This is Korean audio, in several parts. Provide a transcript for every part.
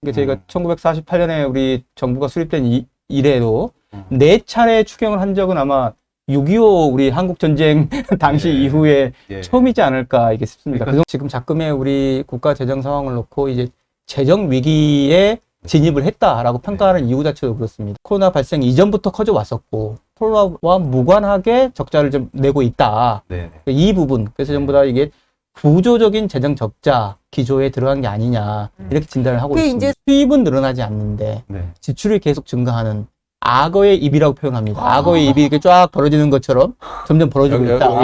그러니까 저희가 1948년에 우리 정부가 수립된 이래로 4차례 추경을 한 적은 아마 6.25 우리 한국전쟁 당시 이후에 처음이지 않을까 이게 싶습니다. 그러니까 지금 작금의 우리 국가 재정 상황을 놓고 이제 재정 위기에 진입을 했다라고 평가하는 이유 자체도 그렇습니다. 코로나 발생 이전부터 커져 왔었고 코로나와 무관하게 적자를 좀 내고 있다. 이 부분, 그래서 전부 다 이게 구조적인 재정 적자 기조에 들어간 게 아니냐 이렇게 진단을 하고 있습니다. 이제 수입은 늘어나지 않는데 지출이 계속 증가하는 악어의 입이라고 표현합니다. 악어의 입이 이렇게 쫙 벌어지는 것처럼 점점 벌어지고 있다.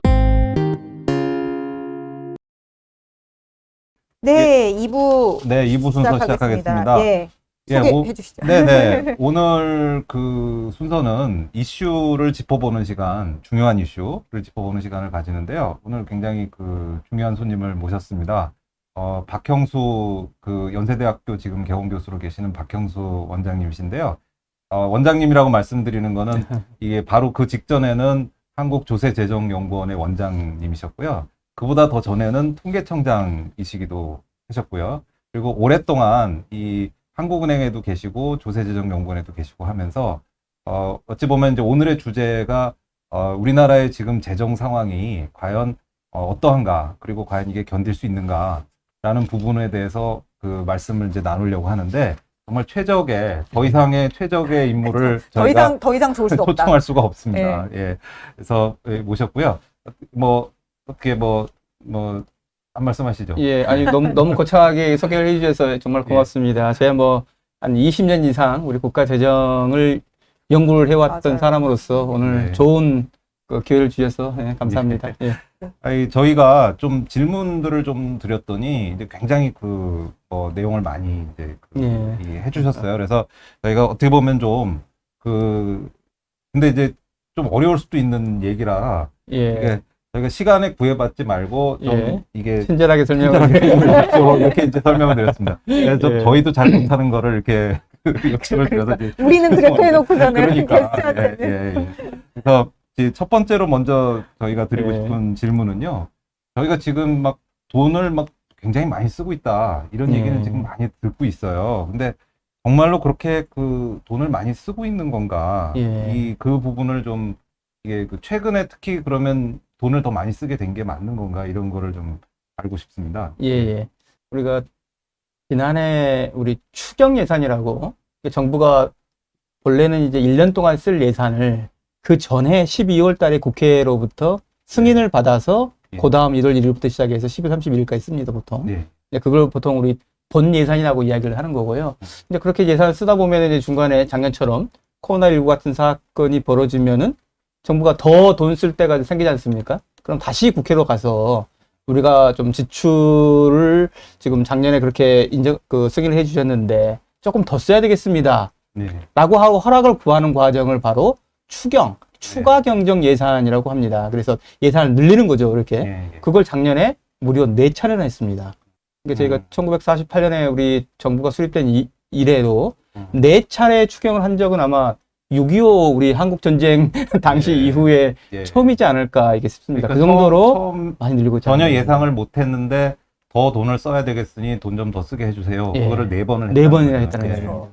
네, 2부. 네, 2부 순서 시작하겠습니다. 예. 소개해 주시죠. 네네. 오늘 그 순서는 이슈를 짚어보는 시간, 중요한 이슈를 짚어보는 시간을 가지는데요. 오늘 굉장히 그 중요한 손님을 모셨습니다. 박형수 그 연세대학교 지금 개원교수로 계시는 박형수 원장님이신데요. 원장님이라고 말씀드리는 거는 이게 바로 그 직전에는 한국조세재정연구원의 원장님이셨고요. 그보다 더 전에는 통계청장이시기도 하셨고요. 그리고 오랫동안 이 한국은행에도 계시고 조세재정연구원에도 계시고 하면서 어찌 보면 이제 오늘의 주제가 우리나라의 지금 재정 상황이 과연 어떠한가, 그리고 과연 이게 견딜 수 있는가라는 부분에 대해서 그 말씀을 이제 나누려고 하는데, 정말 최적의, 더 이상의 최적의 인물을 저희가 더 이상 좋을 수 없다. 초청할 수가 없습니다. 예. 그래서 모셨고요. 어떻게 한 말씀 하시죠. 예, 아니, 너무 거창하게 소개를 해주셔서 정말 고맙습니다. 제가 한 20년 이상 우리 국가 재정을 연구를 해왔던 사람으로서 오늘 좋은 그 기회를 주셔서 감사합니다. 아니, 저희가 좀 질문들을 좀 드렸더니 이제 굉장히 내용을 많이 이제 해주셨어요. 그래서 저희가 어떻게 보면 근데 이제 좀 어려울 수도 있는 얘기라 이게 저희가 시간에 구애받지 말고 좀 이게 친절하게 설명을 이렇게 이제 설명을 드렸습니다. 그래서 저희도 잘 못하는 거를 이렇게 요청을 드려서 우리는 그렇게 해놓고서는 그러니까 그래서 첫 번째로 먼저 저희가 드리고 싶은 질문은요. 저희가 지금 막 돈을 막 굉장히 많이 쓰고 있다, 이런 얘기는 지금 많이 듣고 있어요. 근데 정말로 그렇게 그 돈을 많이 쓰고 있는 건가? 그 부분을 좀 이게 최근에 특히 그러면 돈을 더 많이 쓰게 된 게 맞는 건가? 이런 거를 좀 알고 싶습니다. 우리가 지난해 우리 추경 예산이라고 정부가 원래는 이제 1년 동안 쓸 예산을 그 전에 12월 달에 국회로부터 승인을 받아서 그 다음 1월 1일부터 시작해서 10월 31일까지 씁니다, 보통. 그걸 보통 우리 본 예산이라고 이야기를 하는 거고요. 근데 그렇게 예산을 쓰다 보면 이제 중간에 작년처럼 코로나19 같은 사건이 벌어지면은 정부가 더 돈 쓸 때가 생기지 않습니까? 그럼 다시 국회로 가서 우리가 좀 지출을 지금 작년에 그렇게 승인을 해 주셨는데 조금 더 써야 되겠습니다. 라고 하고 허락을 구하는 과정을 바로 추가 경정 예산이라고 합니다. 그래서 예산을 늘리는 거죠, 이렇게. 그걸 작년에 무려 4차례나 했습니다. 그러니까 저희가 1948년에 우리 정부가 수립된 이래로 4차례 추경을 한 적은 아마 6.25 우리 한국전쟁 당시 이후에 처음이지 않을까 이게 싶습니다. 그러니까 그 정도로 처음 많이 늘리고 있잖아요. 전혀 예상을 못 했는데 더 돈을 써야 되겠으니 돈 좀 더 쓰게 해주세요. 그거를 4번을 네 번이나 했다는 거죠.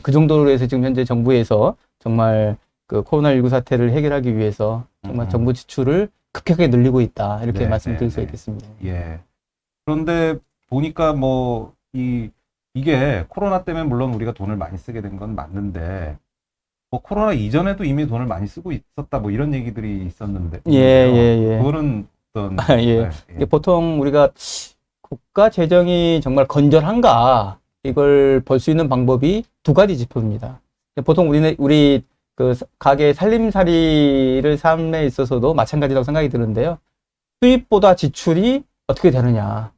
그 정도로 해서 지금 현재 정부에서 정말 그 코로나19 사태를 해결하기 위해서 정말 정부 지출을 급격하게 늘리고 있다, 이렇게 말씀드릴 수 있겠습니다. 그런데 보니까 이게 코로나 때문에 물론 우리가 돈을 많이 쓰게 된 건 맞는데 코로나 이전에도 이미 돈을 많이 쓰고 있었다, 이런 얘기들이 있었는데 그거는 어떤 보통 우리가 국가 재정이 정말 건전한가 이걸 볼 수 있는 방법이 2가지 지표입니다. 보통 우리 그 가게 살림살이를 삶에 있어서도 마찬가지라고 생각이 드는데요. 수입보다 지출이 어떻게 되느냐.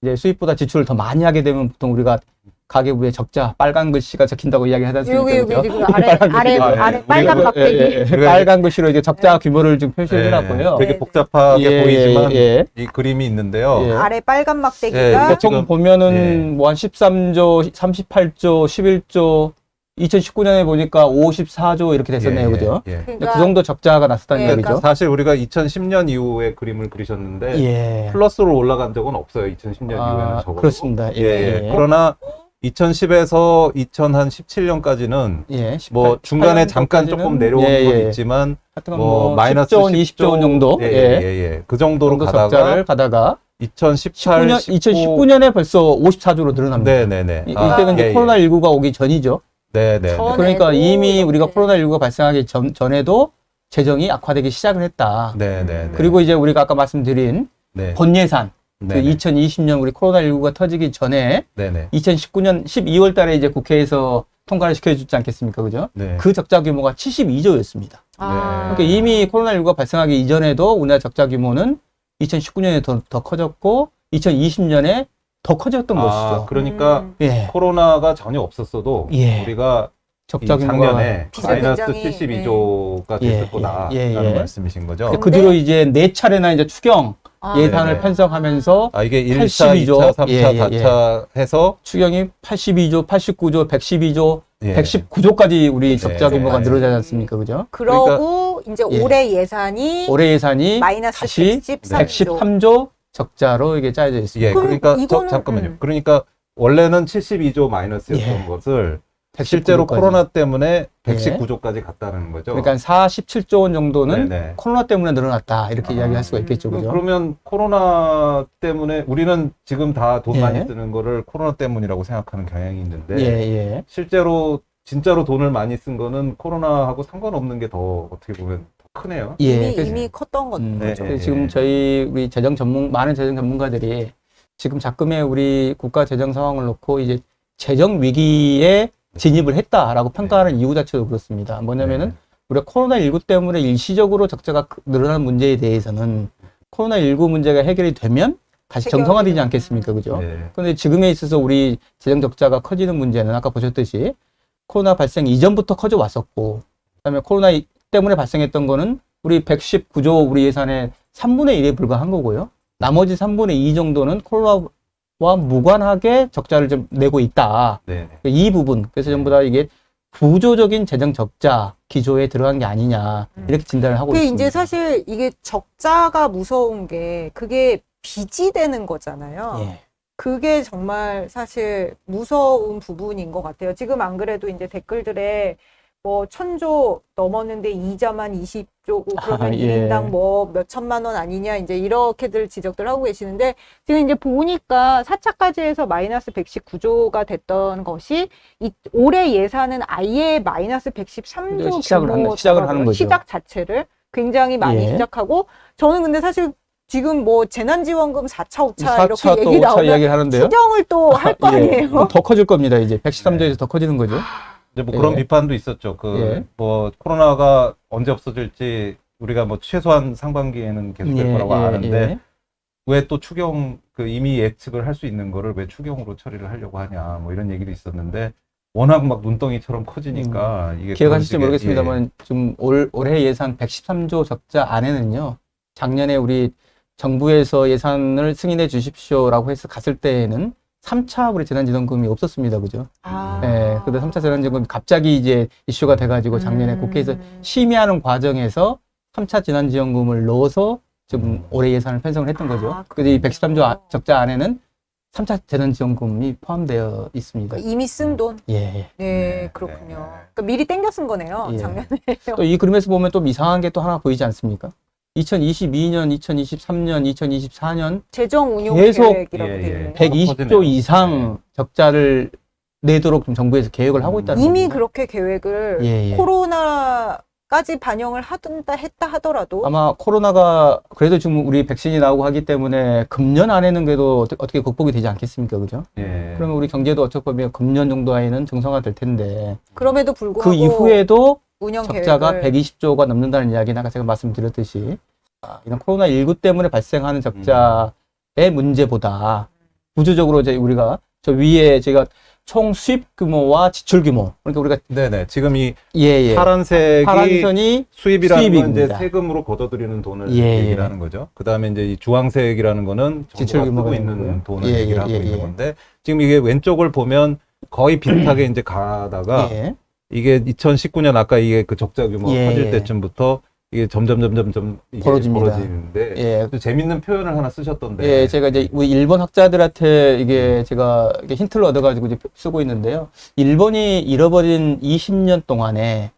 이제 수입보다 지출을 더 많이 하게 되면 보통 우리가 가계부에 적자, 빨간 글씨가 적힌다고 이야기하지 않습니까? 여기 지금 아래 빨간 막대기. 빨간 글씨로 이제 적자 규모를 좀 표시해 주라고요. 되게 복잡하게 보이지만 이 그림이 있는데요. 아래 빨간 막대기가 보통 보면은 한 13조, 38조, 11조, 2019년에 보니까 54조 이렇게 됐었네요, 그죠? 그러니까 그 정도 적자가 났었다는 얘기죠. 사실 우리가 2010년 이후에 그림을 그리셨는데 플러스로 올라간 적은 없어요. 2010년 이후에는 적어도. 그렇습니다. 그러나 2010에서 2017년까지는 예, 뭐 18 중간에 잠깐 조금 내려오는 예, 건 예. 있지만 하여튼 뭐 마이너스 10조 원, 20조 원 정도 예, 예, 예. 그 정도로 정도 가다가 적자를 가다가 2018, 2019년에 벌써 54조로 늘어납니다. 네네네. 이때는 이제 코로나19가 오기 전이죠. 네네. 전- 그러니까 전에도 이미 우리가 이렇게. 코로나19가 발생하기 전에도 재정이 악화되기 시작을 했다. 네네. 그리고 이제 우리가 아까 말씀드린 네. 본 예산, 그 네네. 2020년 우리 코로나19가 터지기 전에 네네. 2019년 12월 달에 이제 국회에서 통과를 시켜주지 않겠습니까? 그죠? 네. 그 적자 규모가 72조였습니다. 아. 그러니까 이미 코로나19가 발생하기 이전에도 우리나라 적자 규모는 2019년에 더 커졌고 2020년에 더 커졌던 것이죠. 그러니까 예. 코로나가 전혀 없었어도 예. 우리가 적자 이 규모가 작년에 빚을 마이너스 굉장히, 72조가 예. 됐을 거다라는 예. 말씀이신 거죠? 근데- 그 뒤로 이제 네 차례나 이제 추경 아. 예산을 네네. 편성하면서 이게 1차, 82조. 2차, 3차, 예, 예, 4차 해서 추경이 82조, 89조, 112조, 예. 119조까지 우리 적자 네, 규모가 네. 늘어나지 않습니까? 그죠? 그러고 이제 예. 올해 예산이 올해 예산이 마이너스 다시 113조. 113조 적자로 이게 짜여져 있습니다. 예, 그럼 그러니까 이거는- 잠깐만요. 그러니까 원래는 72조 마이너스였던 예. 것을 실제로 119조까지. 코로나 때문에 119조까지 갔다는 거죠. 그러니까 47조 원 정도는 네네. 코로나 때문에 늘어났다 이렇게 이야기할 수가 있겠죠, 그죠? 그러면 코로나 때문에 우리는 지금 다 돈 예. 많이 쓰는 거를 코로나 때문이라고 생각하는 경향이 있는데 예, 예. 실제로 진짜로 돈을 많이 쓴 거는 코로나하고 상관없는 게 더 어떻게 보면 더 크네요. 예. 이미 컸던 거죠. 네. 그래서 지금 저희 우리 많은 재정 전문가들이 지금 작금의 우리 국가 재정 상황을 놓고 이제 재정 위기에 진입을 했다라고 평가하는 이유 자체도 그렇습니다. 뭐냐면은 우리가 코로나19 때문에 일시적으로 적자가 늘어난 문제에 대해서는 코로나19 문제가 해결이 되면 다시 해결이 정상화되지 되면. 않겠습니까? 그죠? 네. 그런데 지금에 있어서 우리 재정 적자가 커지는 문제는 아까 보셨듯이 코로나 발생 이전부터 커져 왔었고, 그다음에 코로나 때문에 발생했던 거는 우리 119조 우리 예산의 3분의 1에 불과한 거고요. 나머지 3분의 2 정도는 코로나와 무관하게 적자를 좀 내고 있다. 네. 이 부분, 그래서 전부 다 이게 구조적인 재정 적자 기조에 들어간 게 아니냐 이렇게 진단을 하고 그게 있습니다. 이제 사실 이게 적자가 무서운 게 그게 빚이 되는 거잖아요. 예. 그게 정말 사실 무서운 부분인 것 같아요. 지금 안 그래도 이제 댓글들에 뭐 1000조 넘었는데 이자만 20조, 그러면 예. 1인당 뭐 몇천만 원 아니냐, 이제 이렇게들 지적들 하고 계시는데, 지금 이제 보니까 4차까지 해서 마이너스 119조가 됐던 것이 올해 예산은 아예 마이너스 113조 시작을 하는 거죠. 시작 자체를 굉장히 많이 예. 시작하고, 저는 근데 사실 지금 뭐 재난지원금 4차, 5차 이렇게 4차 또 얘기 5차 나오면 이야기를 하는데요. 추경을 또 할 거 예. 아니에요. 그럼 더 커질 겁니다. 이제 113조에서 더 커지는 거죠. 이제 뭐 그런 예. 비판도 있었죠. 예. 뭐 코로나가 언제 없어질지 우리가 뭐 최소한 상반기에는 계속될 거라고 아는데 왜 또 추경 이미 예측을 할 수 있는 거를 왜 추경으로 처리를 하려고 하냐 뭐 이런 얘기도 있었는데 워낙 막 눈덩이처럼 커지니까 이게 기억하실지 그런 식의- 모르겠습니다만 지금 올해 예산 113조 적자 안에는요. 작년에 우리 정부에서 예산을 승인해 주십시오라고 해서 갔을 때에는 3차 우리 재난지원금이 없었습니다. 그죠? 아. 네. 근데 3차 재난지원금이 갑자기 이제 이슈가 돼가지고 작년에 국회에서 심의하는 과정에서 3차 재난지원금을 넣어서 지금 올해 예산을 편성을 했던 거죠. 아, 그래서 이 113조 적자 안에는 3차 재난지원금이 포함되어 있습니다. 이미 쓴 돈. 예. 네, 네, 그렇군요. 네. 그러니까 미리 땡겨 쓴 거네요. 예. 작년에. 또 이 그림에서 보면 또 이상한 게 또 하나 보이지 않습니까? 2022년, 2023년, 2024년 재정 운용 계속 계획이라고 예, 되어 예. 있네요. 120조 커지네요. 이상 적자를 내도록 좀 정부에서 계획을 하고 있다는 이미 겁니다. 그렇게 계획을 예, 예. 코로나까지 반영을 했다 하더라도 아마 코로나가 그래도 지금 우리 백신이 나오고 하기 때문에 금년 안에는 그래도 어떻게 극복이 되지 않겠습니까? 그죠? 예. 그러면 우리 경제도 어떻게 보면 금년 정도 안에는 정상화될 텐데 그럼에도 불구하고 그 이후에도 운영 적자가 계획을 120조가 넘는다는 이야기는 아까 제가 말씀드렸듯이 이런 코로나19 때문에 발생하는 적자의 문제보다 구조적으로 이제 우리가 저 위에 제가 총 수입 규모와 지출 규모 그러니까 우리가 네네. 지금 이 예. 파란색이 파란선이 수입이라는 건 이제 수입입니다. 세금으로 걷어들이는 돈을 예, 얘기를 예. 하는 거죠. 그 다음에 이제 이 주황색이라는 거는 지출 정부가 규모가 쓰고 있는 있는 거고요. 돈을 예, 얘기를 예, 하고 예, 있는 예. 건데 지금 이게 왼쪽을 보면 거의 비슷하게 이제 가다가 예. 이게 2019년 아까 이게 그 적자 규모가 예, 커질 예. 때쯤부터 이게 점점 이게 벌어집니다. 벌어지는데 예. 또 재밌는 표현을 하나 쓰셨던데. 예, 제가 이제 우리 일본 학자들한테 이게 제가 이렇게 힌트를 얻어가지고 이제 쓰고 있는데요. 일본이 잃어버린 20년 동안에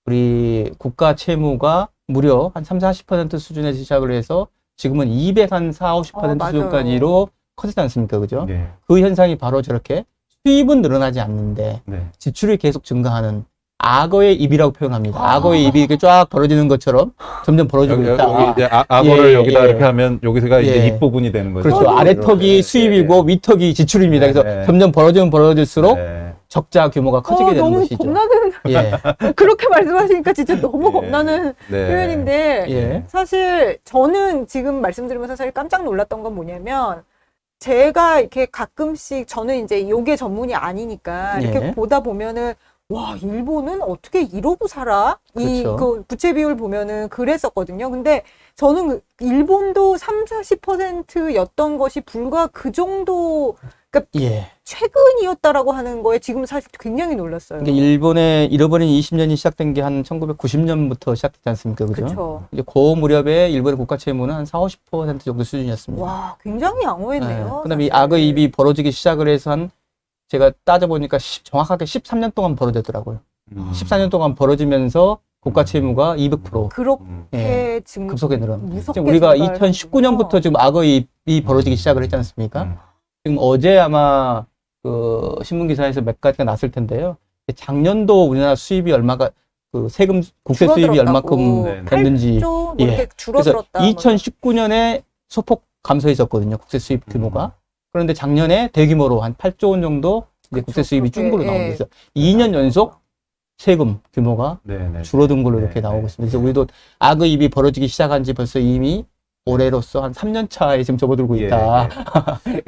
우리 국가 채무가 무려 한 30-40% 수준에서 시작을 해서 지금은 240-50% 맞아요. 수준까지로 커지지 않습니까? 그죠? 예. 그 현상이 바로 저렇게 수입은 늘어나지 않는데 네. 지출이 계속 증가하는 악어의 입이라고 표현합니다. 아. 악어의 입이 이렇게 쫙 벌어지는 것처럼 점점 벌어지고 있다. 여기 이제 악어를 예, 여기다 예. 이렇게 하면 여기가 이제 예. 입 부분이 되는 거죠. 그렇죠. 아래턱이 네, 수입이고 위턱이 지출입니다. 네, 그래서 네. 점점 벌어지면 벌어질수록 네. 적자 규모가 커지게 되는 너무 것이죠. 겁나는 예. 그렇게 말씀하시니까 진짜 너무 예. 겁나는 네. 표현인데 예. 사실 저는 지금 말씀드리면서 사실 깜짝 놀랐던 건 뭐냐면 제가 이렇게 가끔씩 저는 이제 요게 전문이 아니니까 이렇게 예. 보다 보면은 와, 일본은 어떻게 이러고 살아? 그렇죠. 그 부채 비율 보면은 그랬었거든요. 근데 저는 일본도 30-40%였던 것이 불과 그 정도, 그러니까 예. 최근이었다라고 하는 거에 지금 사실 굉장히 놀랐어요. 그러니까 일본의 잃어버린 20년이 시작된 게 한 1990년부터 시작됐지 않습니까? 그죠? 그렇죠. 이제 그 무렵에 일본의 국가 채무는 한 40-50% 정도 수준이었습니다. 와, 굉장히 양호했네요. 그다음에 이 사실. 악의 입이 벌어지기 시작을 해서 한 제가 따져보니까 정확하게 13년 동안 벌어졌더라고요. 14년 동안 벌어지면서 국가 채무가 200% 그렇게 예, 급속에 늘어납니다. 무섭게 지금 우리가 증가를 2019년부터 지금 악의 입이 벌어지기 시작을 했지 않습니까? 지금 어제 아마 그 신문 기사에서 몇 가지가 났을 텐데요. 작년도 우리나라 수입이 얼마가 그 세금 국세 수입이 줄어들었다고. 얼마큼 됐는지 8조 뭐 예. 이렇게 그래서 줄어들었다. 2019년에 소폭 감소했었거든요. 국세 수입 규모가. 그런데 작년에 대규모로 한 8조 원 정도 이제 그쵸, 국세 수입이 그렇게, 준 걸로 나오고 예. 있어요. 2년 연속 세금 규모가 네. 줄어든 걸로 네, 이렇게 네. 나오고 있습니다. 그래서 우리도 악의 입이 벌어지기 시작한 지 벌써 이미 올해로서 한 3년 차에 지금 접어들고 있다.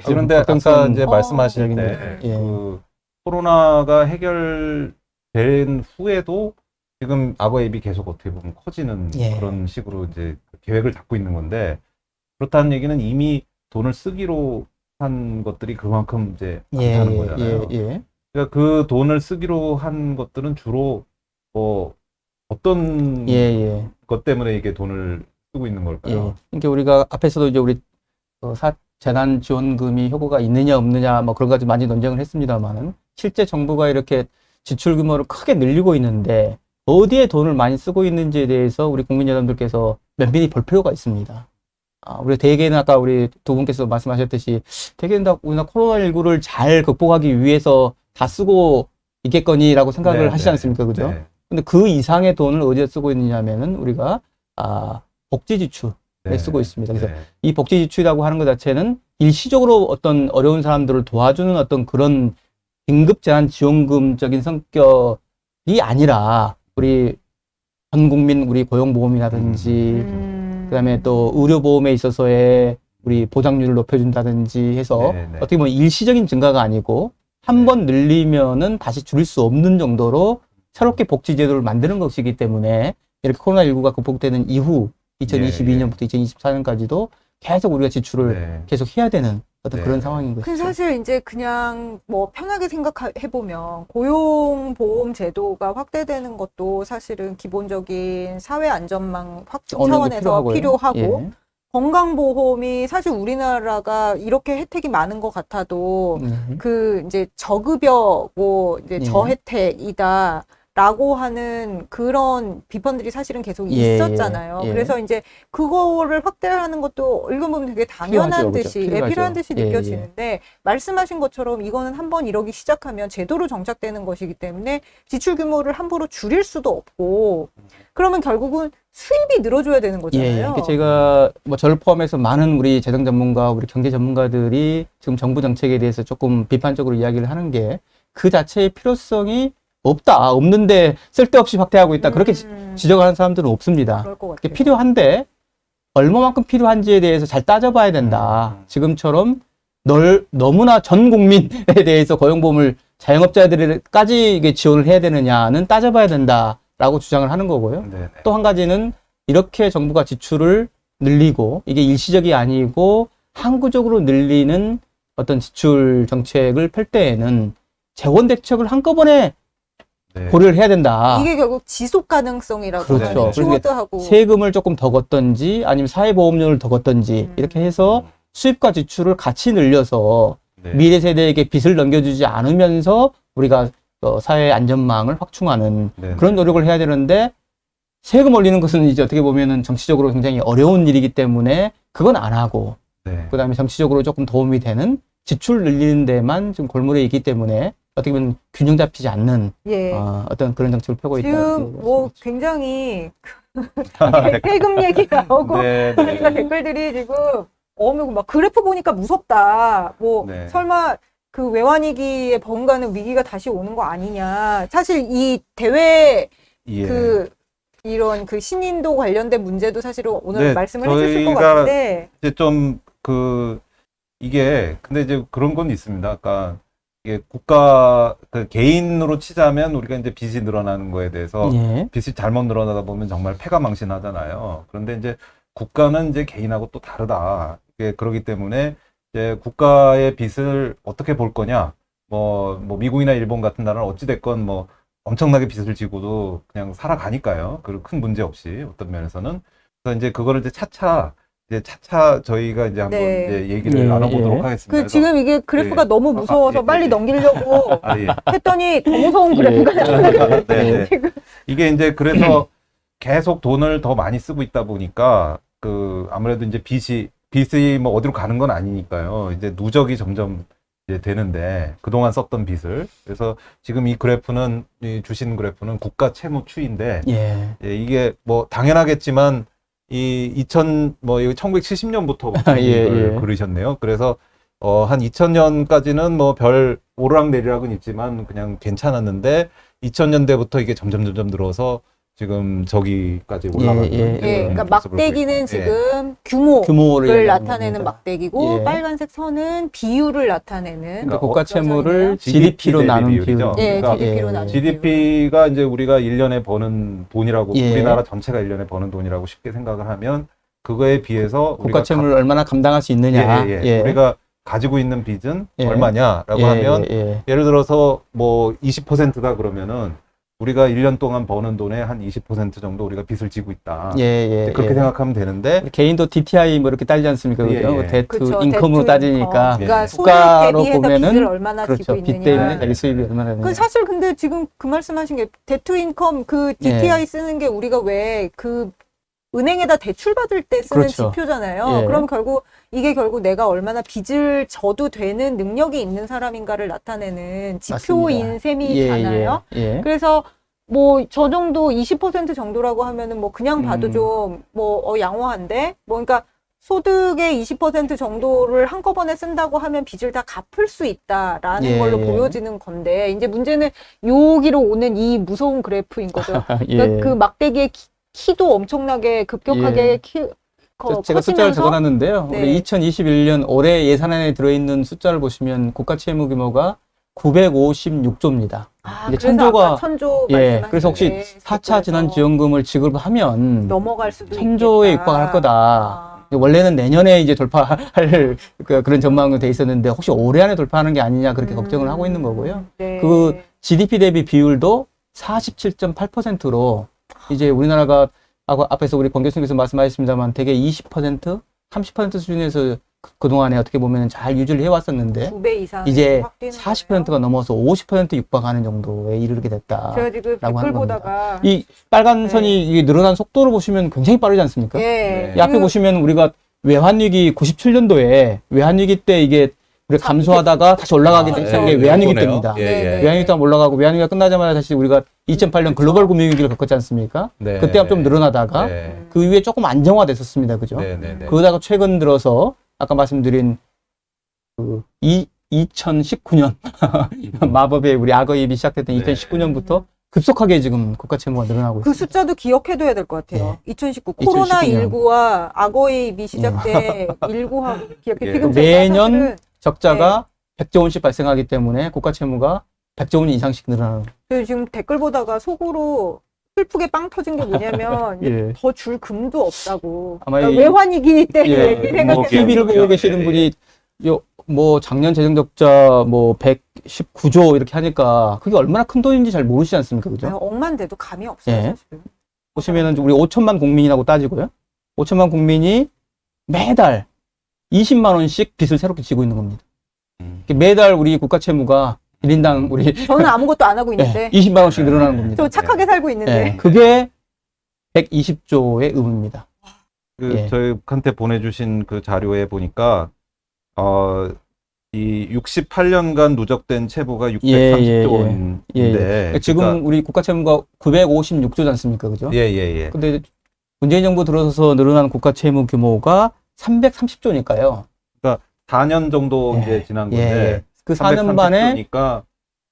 그런데 아까 걱정스러운 이제 말씀하실 때 얘기입니다. 예. 그 코로나가 해결된 후에도 지금 악어의 입이 계속 어떻게 보면 커지는 예. 그런 식으로 이제 계획을 잡고 있는 건데 그렇다는 얘기는 이미 돈을 쓰기로 한 것들이 그만큼 이제 많다는 거잖아요. 예. 그러니까 그 돈을 쓰기로 한 것들은 주로 뭐 어떤 예. 것 때문에 이게 돈을 쓰고 있는 걸까요? 예. 그러니까 우리가 앞에서도 이제 우리 재난 지원금이 효과가 있느냐 없느냐 뭐 그런 가지 많이 논쟁을 했습니다만은 실제 정부가 이렇게 지출 규모를 크게 늘리고 있는데 어디에 돈을 많이 쓰고 있는지에 대해서 우리 국민 여러분들께서 면밀히 볼 필요가 있습니다. 우리 대개는 아까 우리 두 분께서 말씀하셨듯이 대개는 다 우리나라 코로나19를 잘 극복하기 위해서 다 쓰고 있겠거니라고 생각을 네, 하시지 네. 않습니까? 그죠? 네. 근데 그 이상의 돈을 어디에 쓰고 있느냐면은 우리가 복지 지출에 네. 쓰고 있습니다. 그래서 네. 이 복지 지출이라고 하는 것 자체는 일시적으로 어떤 어려운 사람들을 도와주는 어떤 그런 긴급 재난 지원금적인 성격이 아니라 우리 전 국민 우리 고용보험이라든지 그다음에 또 의료보험에 있어서의 우리 보장률을 높여준다든지 해서 네, 네. 어떻게 보면 일시적인 증가가 아니고 한 번 늘리면은 다시 줄일 수 없는 정도로 새롭게 복지 제도를 만드는 것이기 때문에 이렇게 코로나19가 극복되는 이후 2022년부터 2024년까지도 계속 우리가 지출을 네. 계속 해야 되는 어떤 네. 그런 상황인 그 것이죠. 사실 이제 그냥 뭐 편하게 생각해 보면 고용보험 제도가 확대되는 것도 사실은 기본적인 사회 안전망 확충 어느 정도 차원에서 필요하고요. 필요하고 예. 건강보험이 사실 우리나라가 이렇게 혜택이 많은 것 같아도 그 이제 저급여고 이제 예. 저혜택이다. 라고 하는 그런 비판들이 사실은 계속 예, 있었잖아요. 예. 그래서 이제 그거를 확대하는 것도 읽어보면 되게 당연한 필요하죠, 그죠? 듯이, 필요하죠. 필요한 듯이 예, 느껴지는데 말씀하신 것처럼 이거는 한번 이러기 시작하면 제도로 정착되는 것이기 때문에 지출 규모를 함부로 줄일 수도 없고 그러면 결국은 수입이 늘어줘야 되는 예, 거잖아요. 이렇게 제가 뭐 저를 포함해서 많은 우리 재정 전문가, 우리 경제 전문가들이 지금 정부 정책에 대해서 조금 비판적으로 이야기를 하는 게 그 자체의 필요성이 없는데 쓸데없이 확대하고 있다. 그렇게 지적하는 사람들은 없습니다. 그럴 것 그게 같아요. 필요한데 얼마만큼 필요한지에 대해서 잘 따져봐야 된다. 지금처럼 너무나 전 국민에 대해서 고용보험을 자영업자들까지 이게 지원을 해야 되느냐는 따져봐야 된다라고 주장을 하는 거고요. 네. 또 한 가지는 이렇게 정부가 지출을 늘리고 이게 일시적이 아니고 항구적으로 늘리는 어떤 지출 정책을 펼 때에는 재원 대책을 한꺼번에 네. 고려를 해야 된다. 이게 결국 지속 가능성이라고 그렇죠. 하는 그러니까 키워드하고 세금을 조금 더 걷던지 아니면 사회보험료를 더 걷던지 이렇게 해서 수입과 지출을 같이 늘려서 네. 미래 세대에게 빚을 넘겨주지 않으면서 우리가 사회 안전망을 확충하는 네. 그런 노력을 해야 되는데 세금 올리는 것은 이제 어떻게 보면은 정치적으로 굉장히 어려운 일이기 때문에 그건 안 하고 네. 그다음에 정치적으로 조금 도움이 되는 지출 늘리는 데만 지금 골몰해 있기 때문에 어떻게 보면 균형 잡히지 않는 예. 어떤 그런 정책을 펴고 있다. 지금 뭐 굉장히 세금 얘기 나오고 네, 네. 그러니까 댓글들이 지금 막 그래프 보니까 무섭다. 뭐 네. 설마 그 외환위기에 버금가는 위기가 다시 오는 거 아니냐. 사실 이 대외 예. 이런 그 신인도 관련된 문제도 사실은 오늘 네, 말씀을 해주실 것 저희가 같은데 이제 좀 이게 근데 이제 그런 건 있습니다. 아까 이게 국가 그 개인으로 치자면 우리가 이제 빚이 늘어나는 거에 대해서 예. 빚이 잘못 늘어나다 보면 정말 패가망신하잖아요. 그런데 이제 국가는 이제 개인하고 또 다르다. 이게 그러기 때문에 이제 국가의 빚을 어떻게 볼 거냐. 뭐 미국이나 일본 같은 나라는 어찌 됐건 뭐 엄청나게 빚을 지고도 그냥 살아가니까요. 그 큰 문제 없이 어떤 면에서는. 그래서 이제 그거를 이제 차차 저희가 이제 한번 네. 이제 얘기를 예, 나눠보도록 예. 하겠습니다. 그 그래서 지금 이게 그래프가 예. 너무 무서워서 예, 빨리 예. 넘기려고 예. 했더니 더 무서운 그래프가 나타나요. 네, 네. 지금. 이게 이제 그래서 계속 돈을 더 많이 쓰고 있다 보니까 아무래도 이제 빚이 뭐 어디로 가는 건 아니니까요. 이제 누적이 점점 이제 되는데 그동안 썼던 빚을 그래서 지금 이 주신 그래프는 국가 채무 추이인데 예. 예, 이게 뭐 당연하겠지만 이 1970년부터 예, 예. 그러셨네요. 그래서 한 2000년까지는 뭐 별 오르락내리락은 있지만 그냥 괜찮았는데 2000년대부터 이게 점점 늘어서 지금 저기까지 올라가는 예, 예, 그러니까 막대기는 지금 규모를 규모를 나타내는 얘기하는 막대기고 예. 빨간색 선은 비율을 나타내는 그러니까 국가 채무를 어쩌면요? GDP로 대비 나눈 비율이죠. 비율. 예, 그러니까 GDP로 나눈 GDP가 이제 우리가 1년에 버는 돈이라고 예. 우리나라 전체가 1년에 버는 돈이라고 쉽게 생각을 하면 그거에 비해서 국가 우리가 채무를 얼마나 감당할 수 있느냐. 우리가 가지고 있는 빚은 예. 얼마냐라고 예, 하면 예. 예를 들어서 뭐 20%다 그러면은 우리가 1년 동안 버는 돈의 한 20% 정도 우리가 빚을 지고 있다. 예, 예, 그렇게 예. 생각하면 되는데 개인도 DTI 뭐 이렇게 따지지 않습니까? 예, 그죠? 예. 데트 그쵸, 인컴으로 데트 따지니까 인컴. 그러니까 예. 소득 국가로 대비해서 보면은 빚을 얼마나 그렇죠. 지고 빚 있느냐. 때문에 자기 수입이 얼마나 되느냐. 그 사실 근데 지금 그 말씀하신 게 데트 인컴 그 DTI 쓰는 게 우리가 왜 그 은행에다 대출 받을 때 쓰는 그렇죠. 지표잖아요. 예. 그럼 이게 결국 내가 얼마나 빚을 져도 되는 능력이 있는 사람인가를 나타내는 지표인 셈이잖아요. 예, 예. 그래서 뭐 저 정도 20% 정도라고 하면은 뭐 그냥 봐도 좀 뭐 양호한데 뭐 그러니까 소득의 20% 정도를 한꺼번에 쓴다고 하면 빚을 다 갚을 수 있다라는 예, 걸로 예. 보여지는 건데 이제 문제는 여기로 오는 이 무서운 그래프인 거죠. 예. 그러니까 그 막대기의 키도 엄청나게 급격하게 제가 커지면서 숫자를 적어놨는데요. 네. 우리 2021년 올해 예산안에 들어있는 숫자를 보시면 국가 채무 규모가 956조입니다. 아, 이제 그래서 천조가- 아까 천조 예. 그래서 혹시 말씀하셨는데 4차 지난지원금을 지급하면 넘어갈 수도 천조에 있겠다. 육박할 거다. 아. 원래는 내년에 이제 돌파할 그런 전망으로 돼 있었는데 혹시 올해 안에 돌파하는 게 아니냐 그렇게 걱정을 하고 있는 거고요. 네. 그 GDP 대비 비율도 47.8%로 이제 우리나라가 앞에서 우리 권 교수님께서 말씀하셨습니다만 되게 20%, 30% 수준에서 그동안에 어떻게 보면 잘 유지를 해왔었는데 2배 이상 이제 확대는 40%가 넘어서 50% 육박하는 정도에 이르게 됐다. 제가 지금 라고 하는 댓글 보다가 이 빨간 네. 선이 이게 늘어난 속도를 보시면 굉장히 빠르지 않습니까? 예. 네. 이 앞에 보시면 우리가 외환위기 97년도에 외환위기 때 이게 우리가 감소하다가 다시 올라가게 그렇죠. 된 게 외환위기 때입니다. 예, 예. 외환위기 때 올라가고 외환위기가 끝나자마자 다시 우리가 2008년 글로벌 금융위기를 겪었지 않습니까? 네. 그때 좀 늘어나다가 네. 그 이후에 조금 안정화됐었습니다. 그죠? 네, 네, 네. 그러다가 최근 들어서 아까 말씀드린 그 2019년 마법의 우리 악어입이 시작됐던 네. 2019년부터 급속하게 지금 국가 채무가 늘어나고 그 있습니다. 숫자도 기억해둬야 될 것 같아요. 2019 2019 년. 코로나19와 악어입이 시작된 19하고 기억해. 예. 지금 제가 매년 사실은 적자가 100조 원씩 발생하기 때문에 국가 채무가 100조 원 이상씩 늘어나는. 저 지금 댓글 보다가 속으로 슬프게 빵 터진 게 뭐냐면 예. 더 줄 금도 없다고. 아마 그러니까 이- 외환위기 때 예, 얘기 뭐 생각해. TV를 보고 예, 계시는 예. 분이 뭐 작년 재정 적자 뭐 119조 이렇게 하니까 그게 얼마나 큰 돈인지 잘 모르시지 않습니까? 그죠? 억만 돼도 감이 없어요. 예. 사실. 보시면은 우리 5천만 국민이라고 따지고요. 5천만 국민이 매달 20만 원씩 빚을 새롭게 지고 있는 겁니다. 매달 우리 국가 채무가 1인당 우리 저는 아무것도 안 하고 있는데 20만 원씩 늘어나는 겁니다. 저 착하게 살고 있는데 예, 그게 120조의 의무입니다. 그 예. 저희한테 보내주신 그 자료에 보니까 이 68년간 누적된 채무가 630조 원인데 예. 지금 우리 국가 채무가 956조지 않습니까? 그죠? 예예예. 근데 문재인 정부 들어서서 늘어난 국가 채무 규모가 330조니까요. 4년 정도 예. 이제 지난 건데 그 4년 만에 니까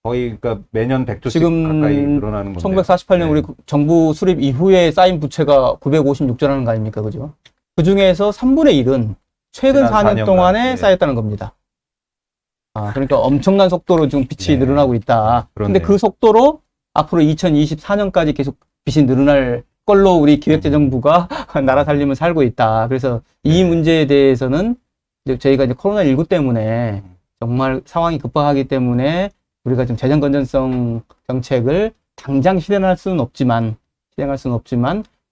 거의 그러니까 매년 100조씩 지금 가까이 늘어나는 건데. 1948년 네. 우리 정부 수립 이후에 쌓인 부채가 956조라는 거 아닙니까? 그죠? 그 중에서 3분의 1은 최근 지난 4년 4년간, 동안에 예. 쌓였다는 겁니다. 그러니까 엄청난 속도로 지금 빚이 네. 늘어나고 있다. 근데 그렇네요. 그 속도로 앞으로 2024년까지 계속 빚이 늘어날 걸로 우리 기획재정부가 나라 살림을 살고 있다. 그래서 이 네. 문제에 대해서는 이제 저희가 이제 코로나19 때문에 정말 상황이 급박하기 때문에 우리가 좀 재정 건전성 정책을 당장 실행할 수는 없지만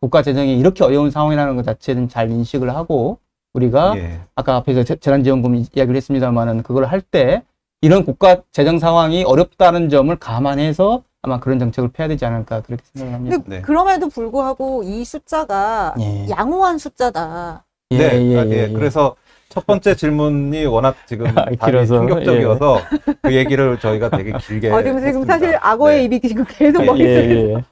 국가 재정이 이렇게 어려운 상황이라는 것 자체는 잘 인식을 하고 우리가 예. 아까 앞에서 재난지원금 이야기를 했습니다만은 그걸 할 때 이런 국가 재정 상황이 어렵다는 점을 감안해서 아마 그런 정책을 펴야 되지 않을까 그렇게 생각을 합니다. 근데 네. 그럼에도 불구하고 이 숫자가 예. 양호한 숫자다. 네. 그래서 첫 번째 질문이 워낙 지금 답이 길어서, 충격적이어서 그 얘기를 저희가 되게 길게 지금 했습니다. 사실 악어의 네. 입이 지금 계속 예, 머릿속에 예, 예.